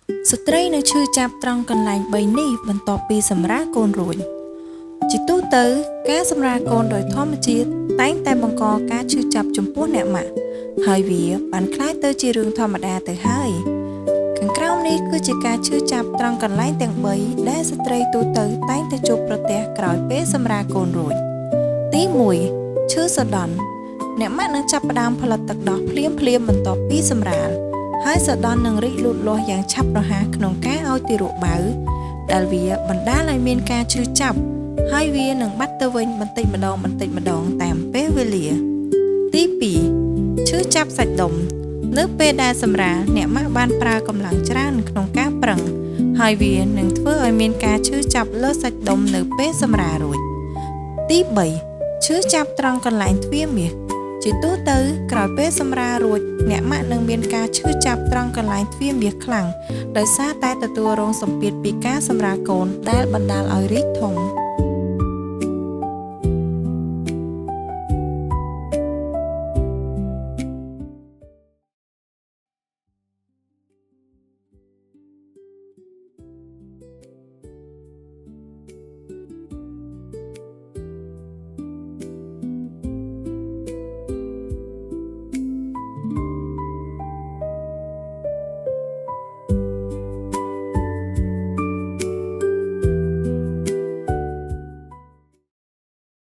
ស្ត្រីនៅឈឺចាប់ត្រង់កន្លែង3នេះបន្ទាប់ពីសម្រាលកូនរួចជាទូទៅការសម្រាលកូនដោយធម្មជាតិតែងតែបង្កការឈឺចាប់ចំពោះអ្នកម៉ាក់ហើយវាបានក្លាយទៅជារឿងធម្មតាទៅហើយខាងក្រោមនេះគឺជាការឈឺចាប់ត្រង់កន្លែងទាំង3ដែលស្ត្រីទូទៅតែងតែជួបប្រទះក្រោយពេលសម្រាលកូនរួចទី1ឈឺសដន់អ្នកម៉ាក់នឹងចាប់ផ្ដើមផលិតទឹកដោះភ្លាមបន្ទាប់ពីសម្រាលហើយសដន់នឹងរីកលូតលាស់យ៉ាងឆាប់រហ័សក្នុងការឲ្យទារកបៅដែលវាបណ្ដាលឲ្យមានការឈឺចាប់ហើយវានឹងបាត់ទៅវិញបន្តិចម្ដងតាមពេលវេលាទី2ឈឺចាប់សាច់ដុំនៅពេលដែលសម្រាលអ្នកម៉ាក់បានប្រើកម្លាំងច្រើនក្នុងការប្រឹងហើយវានឹងធ្វើឲ្យមានការឈឺចាប់លើសាច់ដុំនៅពេលសម្រាលរួចទី3ឈឺចាប់ត្រង់កន្លែងទ្វារមាសជាទូទៅក្រោយពេលសម្រាលរួចអ្នកម៉ាក់នឹងមានការឈឺចាប់ត្រង់កន្លែងទ្វារមាសខ្លាំងដោយសារតែទទួលរងសម្ពាធពីការសម្រាលកូនដែលបណ្ដាលឲ្យរីកធំ